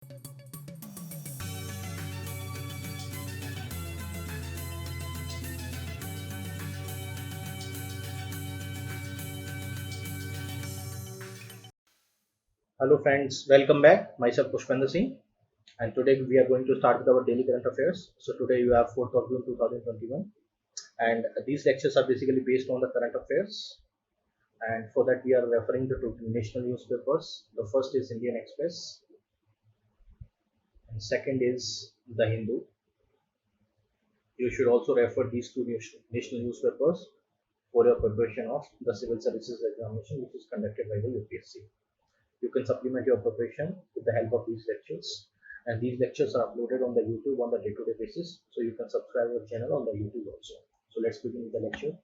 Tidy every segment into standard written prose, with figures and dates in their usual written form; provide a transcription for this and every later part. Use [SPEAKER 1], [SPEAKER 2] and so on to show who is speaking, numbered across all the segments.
[SPEAKER 1] Hello friends, welcome back. Myself Pushpender Singh, and today we are going to start with our daily current affairs. So today you have 4th of June 2021, and these lectures are basically based on the current affairs. And for that we are referring to two national newspapers. The first is Indian Express, and second is The Hindu. You should also refer these two national newspapers for your preparation of the civil services examination, which is conducted by the UPSC. You can supplement your preparation with the help of these lectures. And these lectures are uploaded on the YouTube on the day-to-day basis. So you can subscribe our channel on the YouTube also. So let's begin with the lecture.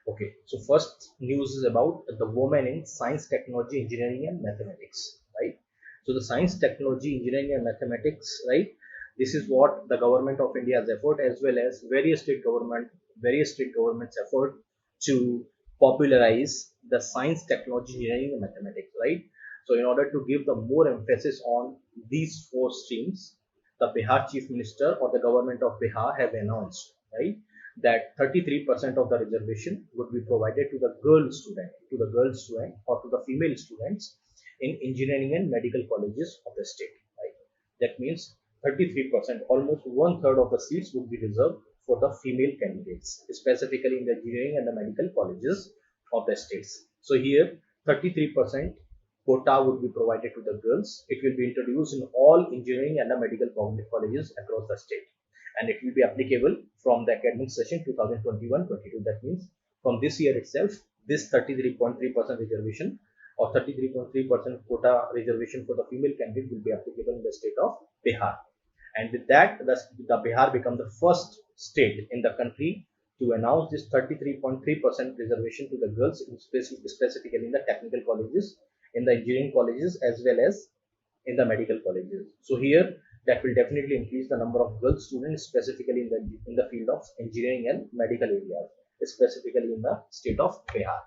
[SPEAKER 1] Okay, so first news is about the women in science, technology, engineering, and mathematics, right? So the science, technology, engineering, and mathematics, right? This is what the government of India has effort, as well as various state governments effort to popularize the science, technology, engineering, and mathematics, right? So in order to give the more emphasis on these four streams, the Bihar Chief Minister or the government of Bihar have announced, right, that 33% of the reservation would be provided to the girl student or to the female students in engineering and medical colleges of the state. Right? That means 33%, almost one third of the seats would be reserved for the female candidates, specifically in the engineering and the medical colleges of the states. So here 33% quota would be provided to the girls. It will be introduced in all engineering and the medical colleges across the state, and it will be applicable from the academic session 2021-22. That means from this year itself, this 33.3% reservation or 33.3% quota reservation for the female candidate will be applicable in the state of Bihar. And with that, the Bihar become the first state in the country to announce this 33.3% reservation to the girls, specifically in the technical colleges, in the engineering colleges, as well as in the medical colleges. So here that will definitely increase the number of girl students, specifically in the field of engineering and medical areas, specifically in the state of Bihar.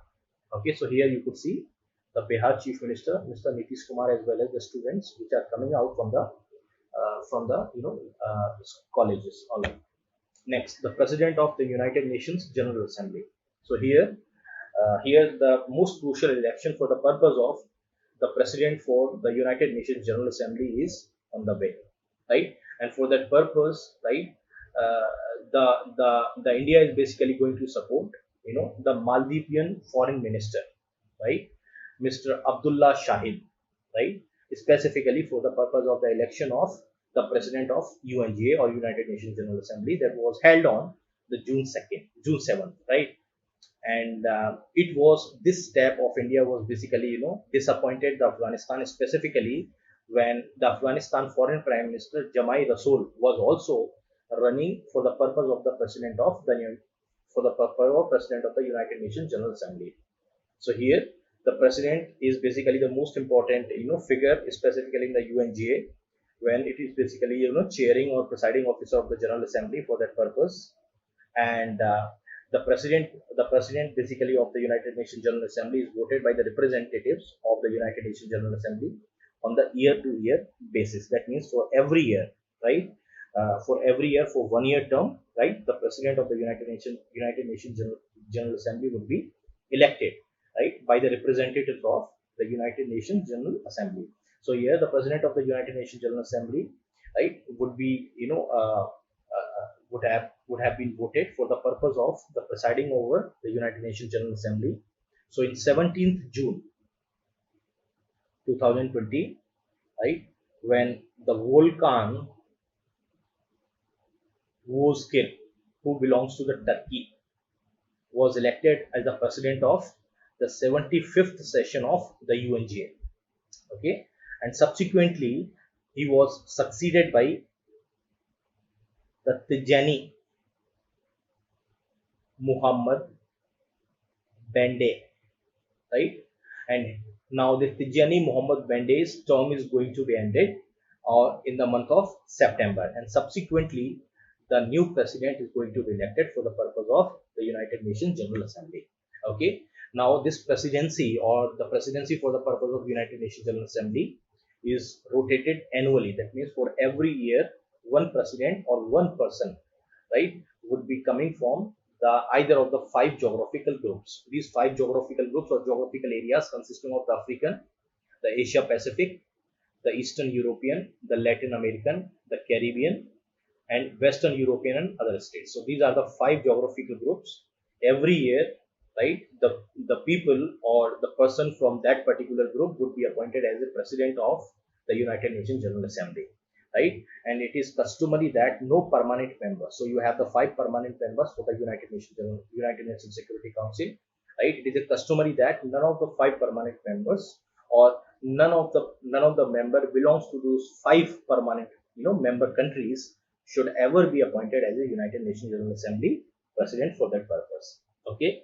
[SPEAKER 1] Okay, so here you could see the Bihar Chief Minister, Mr. Nitish Kumar, as well as the students which are coming out from the colleges. All right. Next, the President of the United Nations General Assembly. So here the most crucial election for the purpose of the President for the United Nations General Assembly is on the way, right? And for that purpose, right, uh, the India is basically going to support, the Maldivian Foreign Minister, right, Mr. Abdullah Shahid, right, specifically for the purpose of the election of the President of UNGA or United Nations General Assembly that was held on the June 7th, right? And it was this step of India was basically, disappointed the Afghanistan, specifically when the Afghanistan foreign prime minister Jamai Rasool was also running for the purpose of the president of the United Nations General Assembly. So here the president is basically the most important, figure, specifically in the UNGA, when it is basically, chairing or presiding officer of the General Assembly for that purpose. And the president basically of the United Nations General Assembly is voted by the representatives of the United Nations General Assembly on the year-to-year basis. That means for every year, right? For every year, for 1 year term, right? The president of the United Nations General Assembly would be elected, right, by the representatives of the United Nations General Assembly. So here, the president of the United Nations General Assembly, right, would be, would have been voted for the purpose of the presiding over the United Nations General Assembly. So in 17th June 2020, right, when the Volkan Bozkır, who belongs to the Turkey, was elected as the president of the 75th session of the UNGA. Okay, and subsequently he was succeeded by the Tijani Muhammad Bande, right? And now the Tijani Muhammad Bande's term is going to be ended in the month of September, and subsequently the new president is going to be elected for the purpose of the United Nations General Assembly. Okay, Now, this presidency or the presidency for the purpose of United Nations General Assembly is rotated annually. That means for every year, one president or one person, right, would be coming from the either of the five geographical groups. These five geographical groups or geographical areas consisting of the African, the Asia Pacific, the Eastern European, the Latin American, the Caribbean, and Western European and other states. So these are the five geographical groups. Every year, right, the people or the person from that particular group would be appointed as the president of the United Nations General Assembly, right? And it is customary that no permanent member. So you have the five permanent members for the United Nations Security Council, right? It is a customary that none of the five permanent members or none of the member belongs to those five permanent member countries should ever be appointed as a United Nations General Assembly president for that purpose. Okay,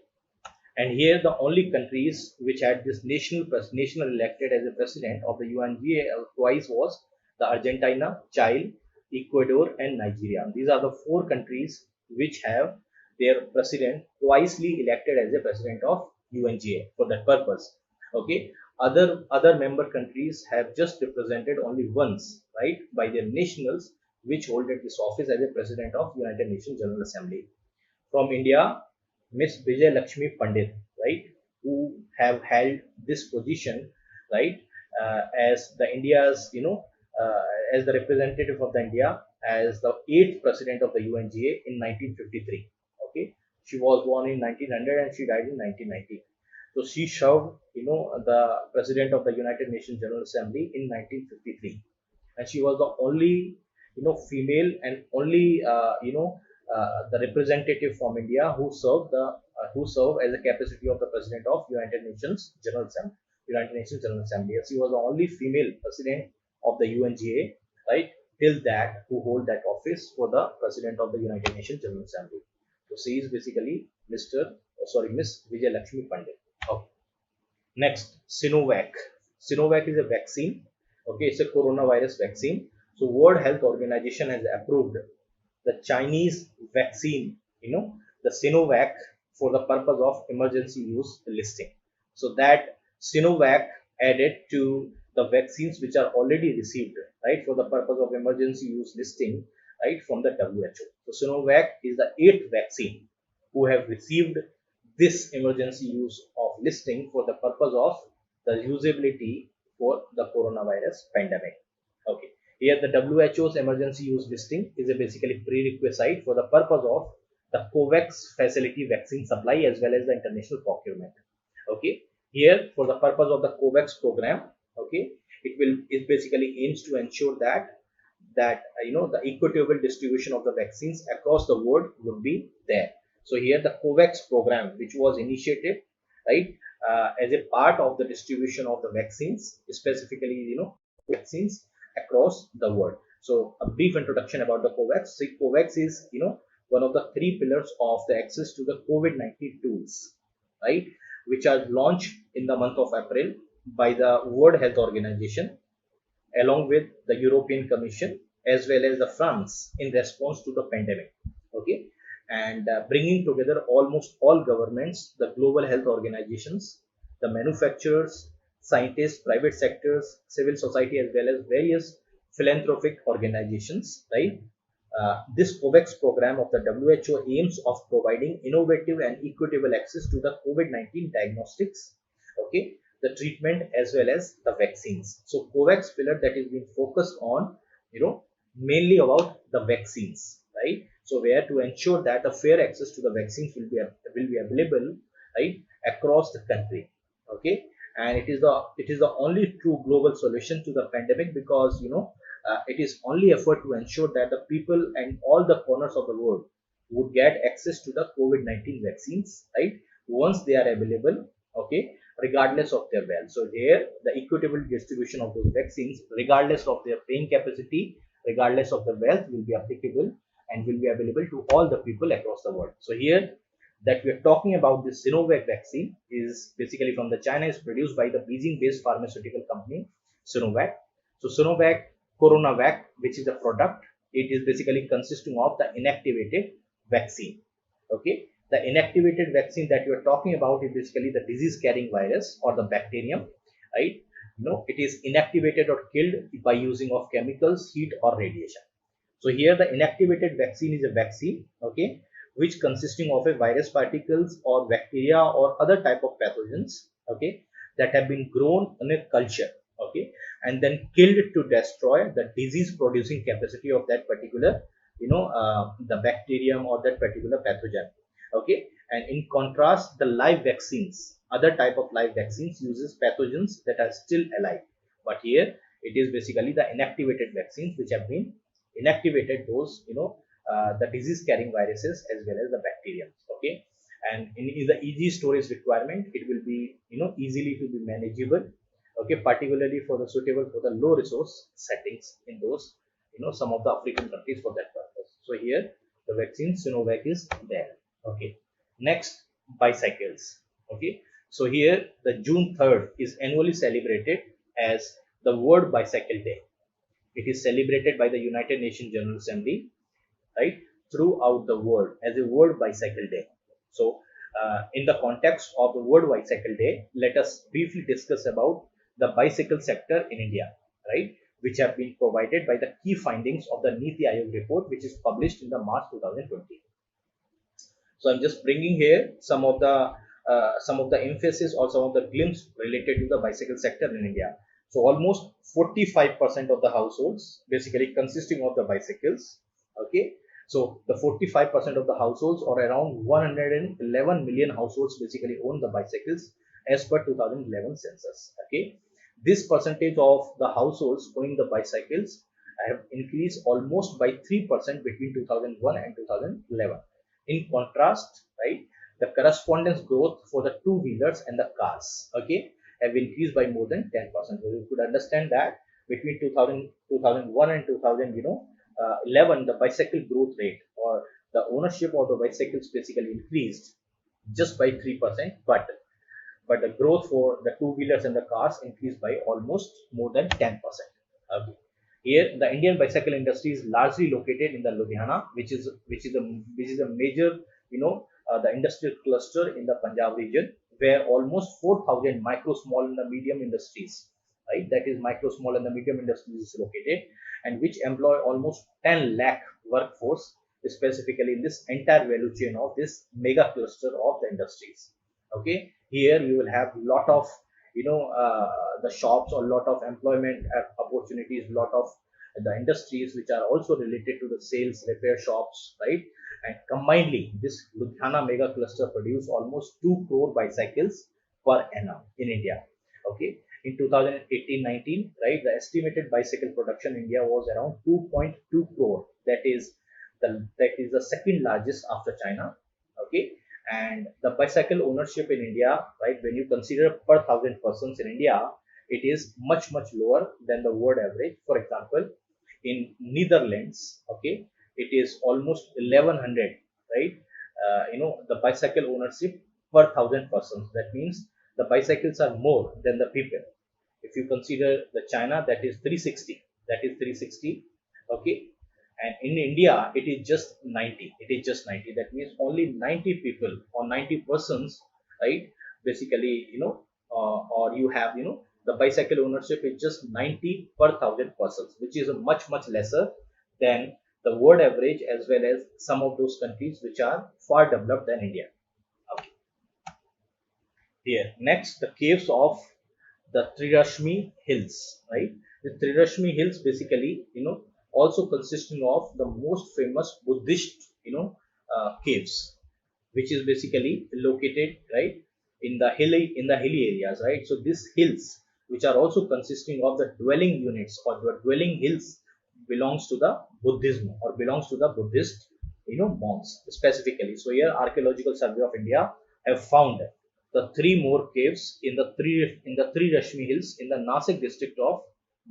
[SPEAKER 1] and here the only countries which had this national elected as a president of the UNGA twice was the Argentina, Chile, Ecuador, and Nigeria. These are the four countries which have their president twicely elected as a president of UNGA for that purpose. Okay, other member countries have just represented only once, right, by their nationals which hold this office as a president of United Nations General Assembly. From India, Miss Vijay Lakshmi Pandit, right, who have held this position, right, as the India's, as the representative of the India as the eighth president of the UNGA in 1953. Okay, she was born in 1900 and she died in 1990. So she served, the president of the United Nations General Assembly in 1953, and she was the only, female and only, the representative from India who served as the capacity of the president of United Nations General Assembly. United Nations General Assembly. She was the only female president of the UNGA, right, till that who hold that office for the president of the United Nations General Assembly. So she is basically Miss Vijay Lakshmi Pandit. Okay. Next, Sinovac. Sinovac is a vaccine. Okay, it's a coronavirus vaccine. So World Health Organization has approved the Chinese vaccine, the Sinovac, for the purpose of emergency use listing. So that Sinovac added to the vaccines which are already received, right, for the purpose of emergency use listing, right, from the WHO. So Sinovac is the eighth vaccine who have received this emergency use of listing for the purpose of the usability for the coronavirus pandemic. Okay, here the WHO's emergency use listing is a basically prerequisite for the purpose of the COVAX facility vaccine supply as well as the international procurement. Okay, here for the purpose of the COVAX program, okay, it basically aims to ensure that the equitable distribution of the vaccines across the world would be there. So here the COVAX program, which was initiated, right, as a part of the distribution of the vaccines, specifically vaccines across the world. So a brief introduction about the COVAX. So COVAX is one of the three pillars of the access to the COVID-19 tools, right, which are launched in the month of April by the World Health Organization along with the European Commission as well as the France in response to the pandemic. Okay, and bringing together almost all governments, the global health organizations, the manufacturers, scientists, private sectors, civil society, as well as various philanthropic organizations, right? This COVAX program of the WHO aims of providing innovative and equitable access to the COVID-19 diagnostics, okay, the treatment as well as the vaccines. So COVAX pillar that is being focused on, mainly about the vaccines, right? So where to ensure that a fair access to the vaccines will be available, right, across the country. Okay, and it is the only true global solution to the pandemic because it is only effort to ensure that the people and all the corners of the world would get access to the COVID-19 vaccines, right, once they are available, okay, regardless of their wealth. So here the equitable distribution of those vaccines, regardless of their paying capacity, regardless of their wealth, will be applicable and will be available to all the people across the world. So here that we are talking about, this Sinovac vaccine is basically from the China, is produced by the Beijing-based pharmaceutical company Sinovac. So Sinovac Coronavac, which is a product, it is basically consisting of the inactivated vaccine. Okay, The inactivated vaccine that you are talking about is basically the disease carrying virus or the bacterium, right? It is inactivated or killed by using of chemicals, heat or radiation. So here the inactivated vaccine is a vaccine, okay, which consisting of a virus particles or bacteria or other type of pathogens, okay, that have been grown in a culture, okay, and then killed to destroy the disease producing capacity of that particular, the bacterium or that particular pathogen, okay. And in contrast, the live vaccines, other type of live vaccines uses pathogens that are still alive, but here it is basically the inactivated vaccines which have been inactivated those the disease carrying viruses as well as the bacteria, okay. And in the easy storage requirement, it will be easily to be manageable, okay, particularly for the suitable for the low resource settings in those some of the African countries for that purpose. So here the vaccine Sinovac is there, okay. Next, bicycles, okay. So here the June 3rd is annually celebrated as the World Bicycle Day. It is celebrated by the United Nations General Assembly, right, throughout the world as a World Bicycle Day. So, in the context of the World Bicycle Day, let us briefly discuss about the bicycle sector in India, right, which have been provided by the key findings of the Niti Aayog report, which is published in the March 2020. So, I'm just bringing here some of the emphasis or some of the glimpse related to the bicycle sector in India. So almost 45% of the households basically consisting of the bicycles. Okay. So the 45% of the households or around 111 million households basically own the bicycles as per 2011 census. Okay. This percentage of the households owning the bicycles have increased almost by 3% between 2001 and 2011. In contrast, right, the correspondence growth for the two-wheelers and the cars, okay, have increased by more than 10%. So you could understand that between 2001 and 2011, the bicycle growth rate or the ownership of the bicycles basically increased just by 3%, but the growth for the two-wheelers and the cars increased by almost more than 10%. Okay. Here, the Indian bicycle industry is largely located in the Ludhiana, which is a major, the industrial cluster in the Punjab region, where almost 4,000 micro, small, and the medium industries, right, that is micro, small, and the medium industries is located, and which employ almost 10 lakh workforce, specifically in this entire value chain of this mega cluster of the industries. Okay, here you will have lot of the shops or lot of employment opportunities, lot of the industries which are also related to the sales repair shops, right. And combinedly this Ludhiana mega cluster produce almost 2 crore bicycles per annum in India, okay. In 2018-19, right, the estimated bicycle production in India was around 2.2 crore, that is the second largest after China, okay. And the bicycle ownership in India, right, when you consider per thousand persons in India, it is much lower than the world average. For example, in Netherlands, okay, it is almost 1100, right. The bicycle ownership per thousand persons. That means the bicycles are more than the people. If you consider the China, that is 360, okay. And in India it is just 90, that means only 90 people or 90 persons, right, basically, or you have, the bicycle ownership is just 90 per thousand persons, which is a much lesser than the world average as well as some of those countries which are far developed than India. Okay. Here next, the caves of the Trirashmi Hills, right? The Trirashmi Hills basically, also consisting of the most famous Buddhist, caves, which is basically located, right, in the hilly areas, right. So these hills, which are also consisting of the dwelling units or the dwelling hills, belongs to the Buddhism or belongs to the Buddhist, monks specifically. So here, Archaeological Survey of India have found the three more caves in the three Rashmi Hills in the Nasik district of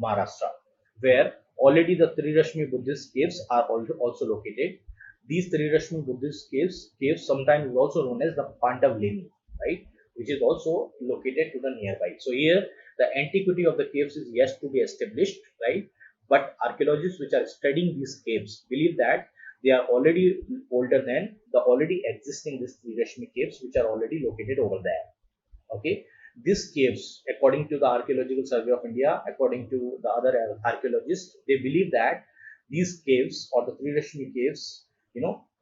[SPEAKER 1] Maharashtra, where already the three Rashmi Buddhist caves are also located. These three Rashmi Buddhist caves sometimes is also known as the Pandavlini, right, which is also located to the nearby. So here the antiquity of the caves is yet to be established, right, but archaeologists which are studying these caves believe that they are already older than the already existing these three Rashmi caves which are already located over there. Okay, these caves, according to the Archaeological Survey of India, according to the other archaeologists, they believe that these caves or the three Rashmi caves,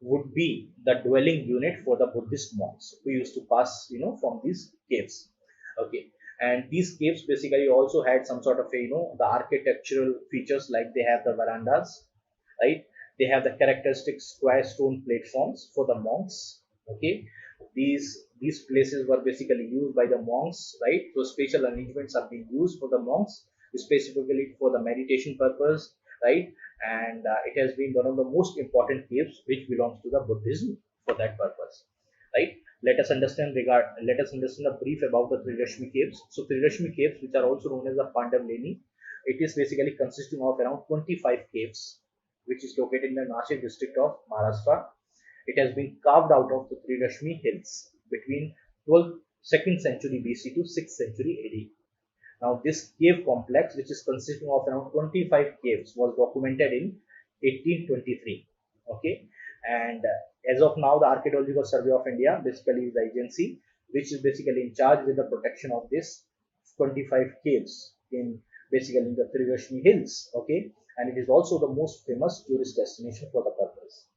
[SPEAKER 1] would be the dwelling unit for the Buddhist monks who used to pass, from these caves. Okay, and these caves basically also had some sort of a, the architectural features, like they have the verandas, right? They have the characteristic square stone platforms for the monks. Okay, these places were basically used by the monks, right? So special arrangements are being used for the monks, specifically for the meditation purpose, right? And it has been one of the most important caves which belongs to the Buddhism for that purpose, right? Let us understand a brief about the Trirashmi caves. So Trirashmi caves, which are also known as the Pandavleni, it is basically consisting of around 25 caves, which is located in the Nashik district of Maharashtra. It has been carved out of the Trirashmi hills between 12th, 2nd century BC to 6th century AD. Now, this cave complex, which is consisting of around 25 caves, was documented in 1823. Okay, and as of now, the Archaeological Survey of India basically is the agency which is basically in charge with the protection of this 25 caves in basically in the Trirashmi Hills. Okay, and it is also the most famous tourist destination for the purpose.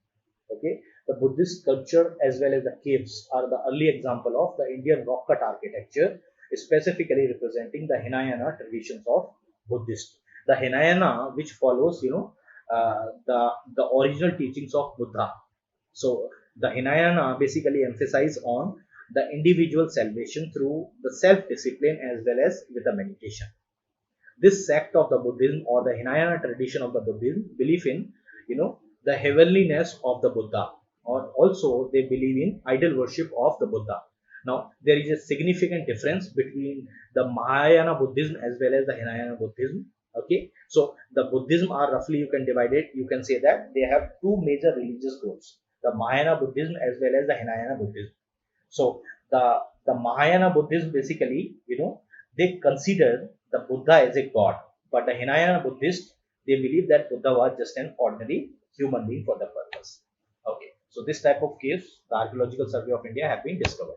[SPEAKER 1] Okay, the Buddhist sculpture as well as the caves are the early example of the Indian rock cut architecture, specifically representing the Hinayana traditions of Buddhist. The Hinayana, which follows, the original teachings of Buddha. So the Hinayana basically emphasize on the individual salvation through the self-discipline as well as with the meditation. This sect of the Buddhism or the Hinayana tradition of the Buddhism believe in, the heavenliness of the Buddha, or also they believe in idol worship of the Buddha. Now there is a significant difference between the Mahayana Buddhism as well as the Hinayana Buddhism. Okay, so the Buddhism are roughly, you can divide it. You can say that they have two major religious groups: the Mahayana Buddhism as well as the Hinayana Buddhism. So the Mahayana Buddhism basically, they consider the Buddha as a god, but the Hinayana Buddhist, they believe that Buddha was just an ordinary human being for the purpose. Okay, so this type of caves, the Archaeological Survey of India have been discovered.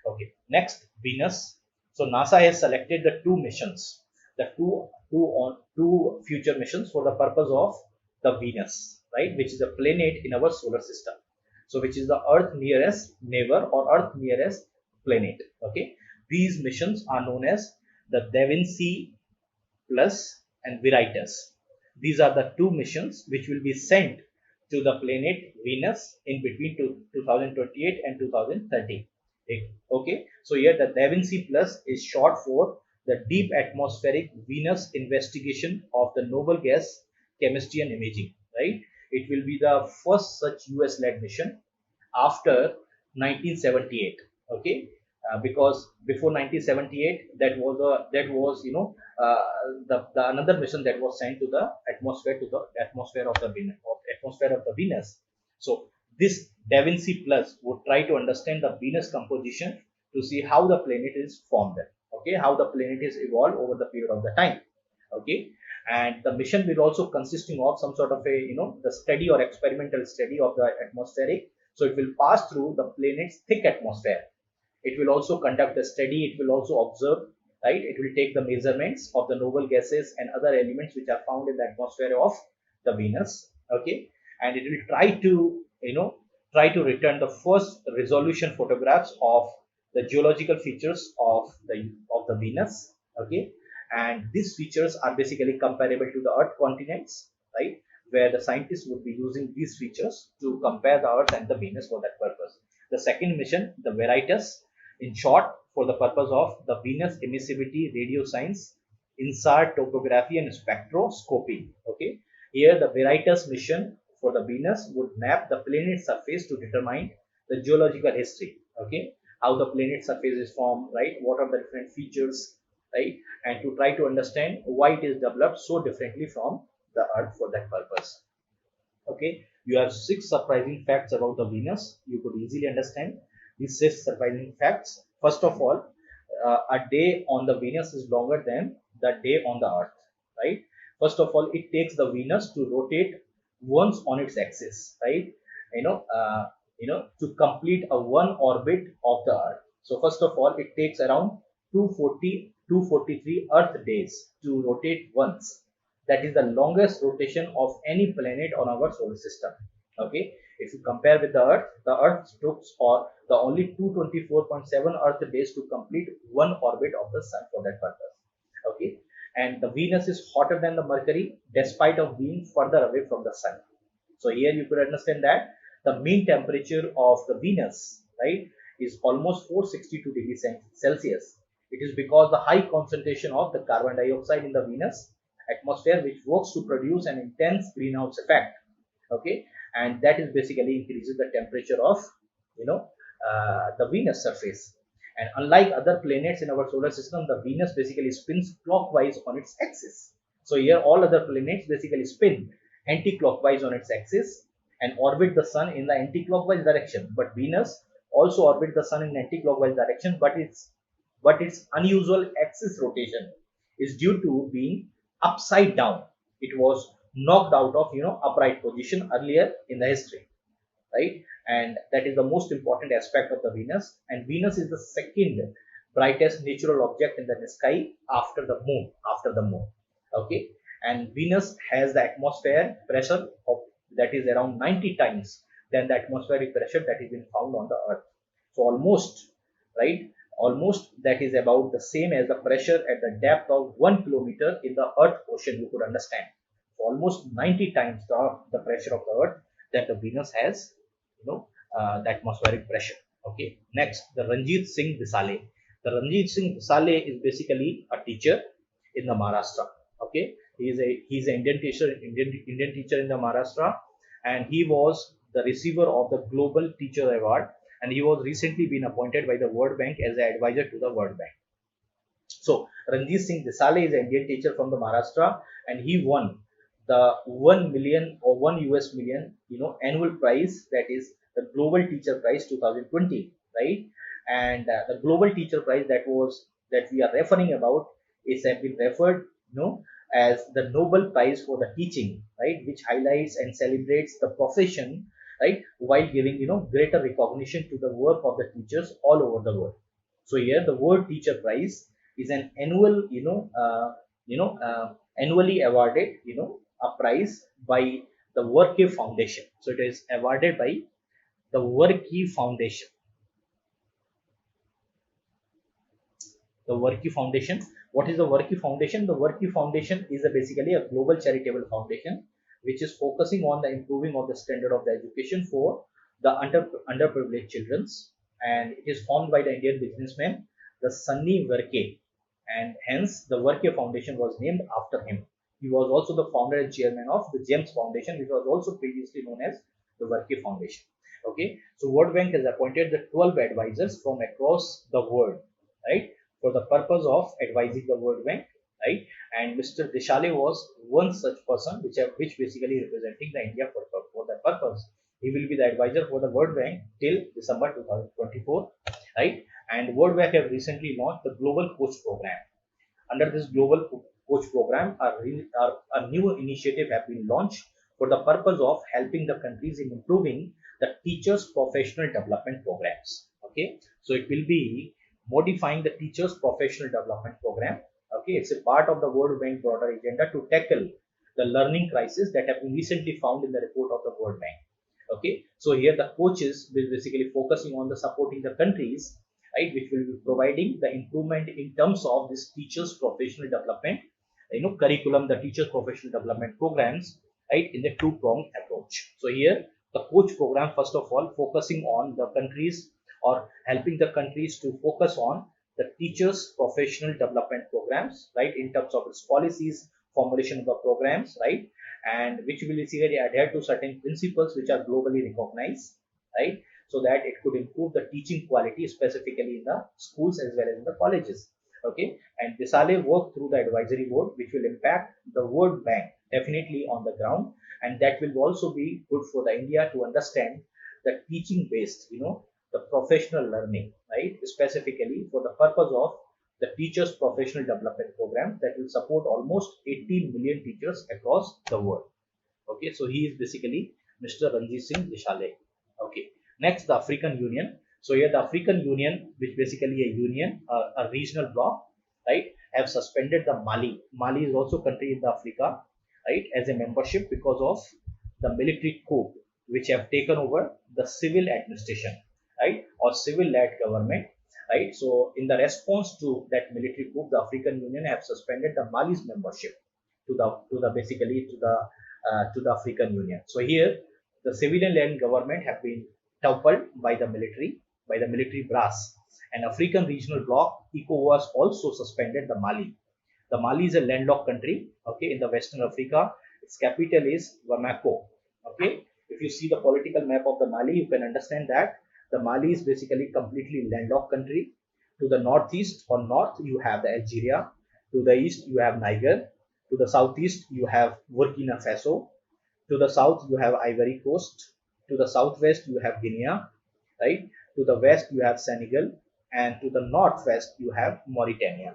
[SPEAKER 1] Okay, next, Venus. So NASA has selected the two missions, the two future missions for the purpose of the Venus, right, which is a planet in our solar system. So which is the Earth nearest neighbor or Earth nearest planet. Okay, these missions are known as the Da Vinci Plus and Veritas. These are the two missions which will be sent to the planet Venus in between 2028 and 2030. Okay, so here the Da Vinci Plus is short for the Deep Atmospheric Venus Investigation of the Noble Gas Chemistry and Imaging, right? It will be the first such US-led mission after 1978. Okay, because before 1978, that was the another mission that was sent to the atmosphere of the Venus. So this Da Vinci Plus would try to understand the Venus composition to see how the planet is formed. Okay, how the planet is evolved over the period of the time. Okay, and the mission will also consisting of some sort of a, the study or experimental study of the atmospheric. So it will pass through the planet's thick atmosphere. It will also conduct a study. It will also observe, right? It will take the measurements of the noble gases and other elements which are found in the atmosphere of the Venus. Okay, and it will try to return the first resolution photographs of the geological features of the Venus. Okay, and these features are basically comparable to the Earth continents, right? Where the scientists would be using these features to compare the Earth and the Venus for that purpose. The second mission, the Veritas, in short, for the purpose of the Venus emissivity radio science, INSAR topography and spectroscopy. Okay, here the Veritas mission for the Venus would map the planet surface to determine the geological history. Okay, how the planet surface is formed, right? What are the different features, right? And to try to understand why it is developed so differently from the Earth for that purpose. Okay, you have 6 surprising facts about the Venus. You could easily understand these 6 surprising facts. First of all, a day on the Venus is longer than the day on the Earth, right? First of all, it takes the Venus to rotate once on its axis, right? you know, to complete a one orbit of the Earth. So first of all, it takes around 243 Earth days to rotate once. That is the longest rotation of any planet on our solar system. Okay, if you compare with the Earth took or the only 224.7 Earth days to complete one orbit of the Sun for that purpose. Okay, and the Venus is hotter than the Mercury despite of being further away from the Sun. So here you could understand that the mean temperature of the Venus, right, is almost 462 degrees Celsius. It is because the high concentration of the carbon dioxide in the Venus atmosphere, which works to produce an intense greenhouse effect. Okay, and that is basically increases the temperature of, you know, the Venus surface. And unlike other planets in our solar system, the Venus basically spins clockwise on its axis. So here all other planets basically spin anti-clockwise on its axis and orbit the sun in the anti-clockwise direction. But Venus also orbit the sun in anti-clockwise direction, but its unusual axis rotation is due to being upside down. It was knocked out of, upright position earlier in the history, right? And that is the most important aspect of the Venus. And Venus is the second brightest natural object in the sky after the moon. Okay, and Venus has the atmosphere pressure of that is around 90 times than the atmospheric pressure that is been found on the Earth. So almost, right? Almost that is about the same as the pressure at the depth of 1 kilometer in the Earth ocean. You could understand. So almost 90 times the pressure of the Earth that the Venus has, the atmospheric pressure. Okay. Next, the Ranjit Singh Bisale. The Ranjit Singh Bisale is basically a teacher in the Maharashtra. Okay, he's an Indian teacher in the Maharashtra, and he was the receiver of the Global Teacher Award, and he was recently been appointed by the World Bank as an advisor to the World Bank. So Ranjit Singh Desale is an Indian teacher from the Maharashtra, and he won the 1 million or 1 US million, annual prize, that is the Global Teacher Prize 2020, right? And the Global Teacher Prize that we are referring about is have been referred, as the Nobel Prize for the teaching, right? Which highlights and celebrates the profession, right? While giving, greater recognition to the work of the teachers all over the world. So here the World Teacher Prize is an annual, annually awarded, a prize by the Warkey Foundation. So it is awarded by the Warkey Foundation. The Warkey Foundation. What is the Warkey Foundation? The Warkey Foundation is basically a global charitable foundation which is focusing on the improving of the standard of the education for the underprivileged children, and it is formed by the Indian businessman, the Sunny Warkey, and hence the Warkey Foundation was named after him. He was also the founder and chairman of the GEMS Foundation, which was also previously known as the Warkey Foundation. Okay, so World Bank has appointed the 12 advisors from across the world, right, for the purpose of advising the World Bank, right? And Mr. Deshale was one such person, which basically representing the India for that purpose. He will be the advisor for the World Bank till December 2024, right? And World Bank have recently launched the Global Coach Program. Under this Global Coach Program, a new initiative have been launched for the purpose of helping the countries in improving the teachers' professional development programs. Okay, so it will be modifying the teachers' professional development program. Okay, it's a part of the World Bank broader agenda to tackle the learning crisis that have been recently found in the report of the World Bank. Okay, so here the coaches will basically focusing on the supporting the countries, right, which will be providing the improvement in terms of this teachers' professional development, curriculum, the teachers' professional development programs, right, in the two-pronged approach. So here the coach program, first of all, focusing on the countries or helping the countries to focus on the teachers' professional development programs, right, in terms of its policies, formulation of the programs, right, and which will basically adhere to certain principles which are globally recognized, right, so that it could improve the teaching quality, specifically in the schools as well as in the colleges. Okay, and Desale work through the advisory board, which will impact the World Bank definitely on the ground, and that will also be good for the India to understand the teaching based, the professional learning, right, specifically for the purpose of the teachers professional development program that will support almost 18 million teachers across the world. Okay, so he is basically Mr. Ranjit Singh Dishale. Okay. Next, the African Union. So here the African Union, which basically a union, a regional bloc, right, have suspended the Mali. Mali is also country in the Africa, right, as a membership because of the military coup, which have taken over the civil administration, right, or civil-led government, right. So in the response to that military coup, the African Union have suspended the Mali's membership to the basically to the African Union. So here the civilian-led government have been toppled by the military brass. And African regional bloc ECOWAS also suspended the Mali. The Mali is a landlocked country, okay, in the Western Africa. Its capital is Bamako. Okay, if you see the political map of the Mali, you can understand that the Mali is basically completely landlocked country. To the northeast or north, you have the Algeria. To the east, you have Niger. To the southeast, you have Burkina Faso. To the south, you have Ivory Coast. To the southwest, you have Guinea, right? To the west, you have Senegal. And to the northwest, you have Mauritania.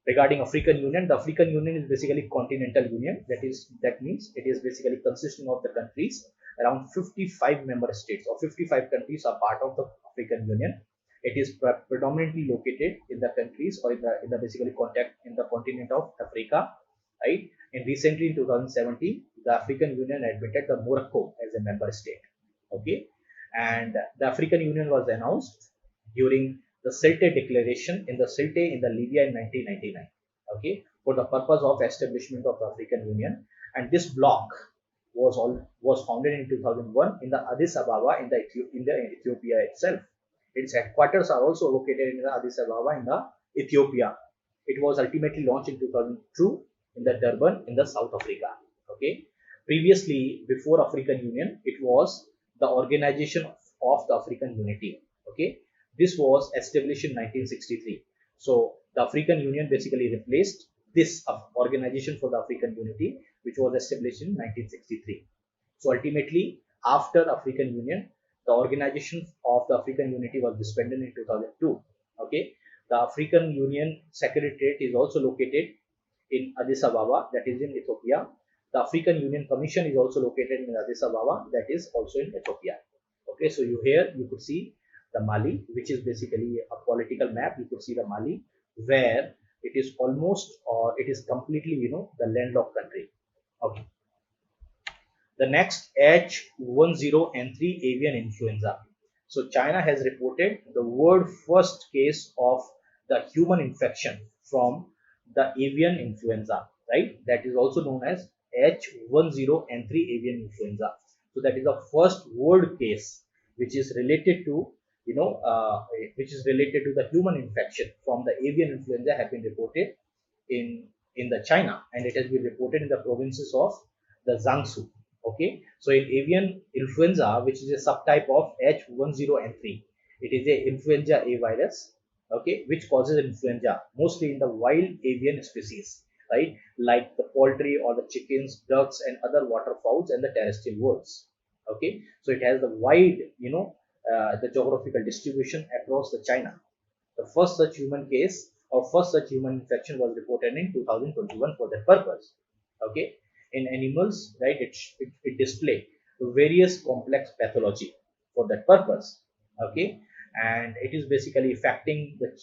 [SPEAKER 1] Regarding African Union, the African Union is basically continental union. That means it is basically consisting of the countries. Around 55 member states or 55 countries are part of the African Union. It is predominantly located in the countries or in the basically contact in the continent of Africa, right? And recently in 2017, the African Union admitted the Morocco as a member state. Okay, and the African Union was announced during the Sirte Declaration in the Sirte in the Libya in 1999. Okay, for the purpose of establishment of the African Union, and this bloc was founded in 2001 in the Addis Ababa in the Ethiopia itself. Its headquarters are also located in the Addis Ababa in the Ethiopia. It was ultimately launched in 2002 in the Durban in the South Africa. Okay, previously before African Union, it was the Organization of the African Unity. Okay, this was established in 1963. So the African Union basically replaced this Organization for the African Unity, which was established in 1963. So ultimately, after African Union, the Organization of the African Unity was disbanded in 2002. Okay, the African Union Secretariat is also located in Addis Ababa, that is in Ethiopia. The African Union Commission is also located in Addis Ababa, that is also in Ethiopia. Okay, so you could see the Mali, which is basically a political map. You could see the Mali, where it is almost or it is completely, the landlocked country. Okay. The next, H10N3 avian influenza. So China has reported the world first case of the human infection from the avian influenza, right? That is also known as H10N3 avian influenza. So that is the first world case which is related to the human infection from the avian influenza have been reported in the China, and it has been reported in the provinces of the Jiangsu. Okay, so in avian influenza, which is a subtype of H10N3, it is a influenza A virus, okay, which causes influenza mostly in the wild avian species, right, like the poultry or the chickens, ducks, and other waterfowls and the terrestrial birds. Okay, so it has the wide, the geographical distribution across the China. The first such human case or first such human infection was reported in 2021 for that purpose. Okay, in animals, right, it display various complex pathology for that purpose. Okay, and it is basically affecting the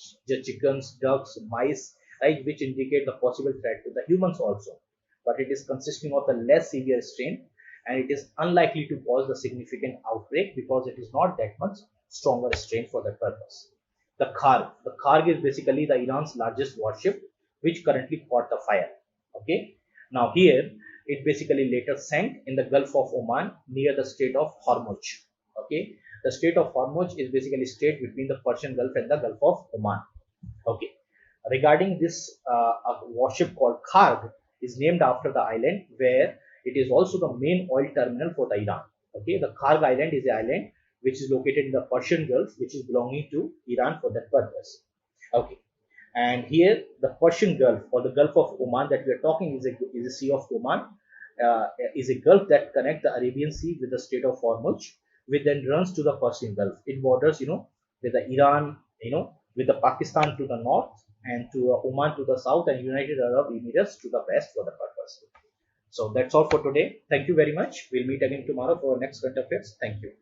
[SPEAKER 1] chickens, ducks, mice, right, which indicate the possible threat to the humans also. But it is consisting of the less severe strain, and it is unlikely to cause the significant outbreak because it is not that much stronger strain for that purpose. The Kharg. The Kharg is basically the Iran's largest warship, which currently caught the fire. Okay. Now here, it basically later sank in the Gulf of Oman near the Strait of Hormuz. Okay. The Strait of Hormuz is basically a strait between the Persian Gulf and the Gulf of Oman. Okay. Regarding this, a warship called Kharg is named after the island where it is also the main oil terminal for the Iran. Okay. The Kharg island is an island which is located in the Persian Gulf, which is belonging to Iran for that purpose. Okay, and here the Persian Gulf or the Gulf of Oman that we are talking is a Sea of Oman, is a gulf that connects the Arabian Sea with the Strait of Hormuz, which then runs to the Persian Gulf. It borders, with the Iran, with the Pakistan to the north and to Oman to the south and United Arab Emirates to the west for the purpose. So that's all for today. Thank you very much. We'll meet again tomorrow for our next current affairs. Thank you.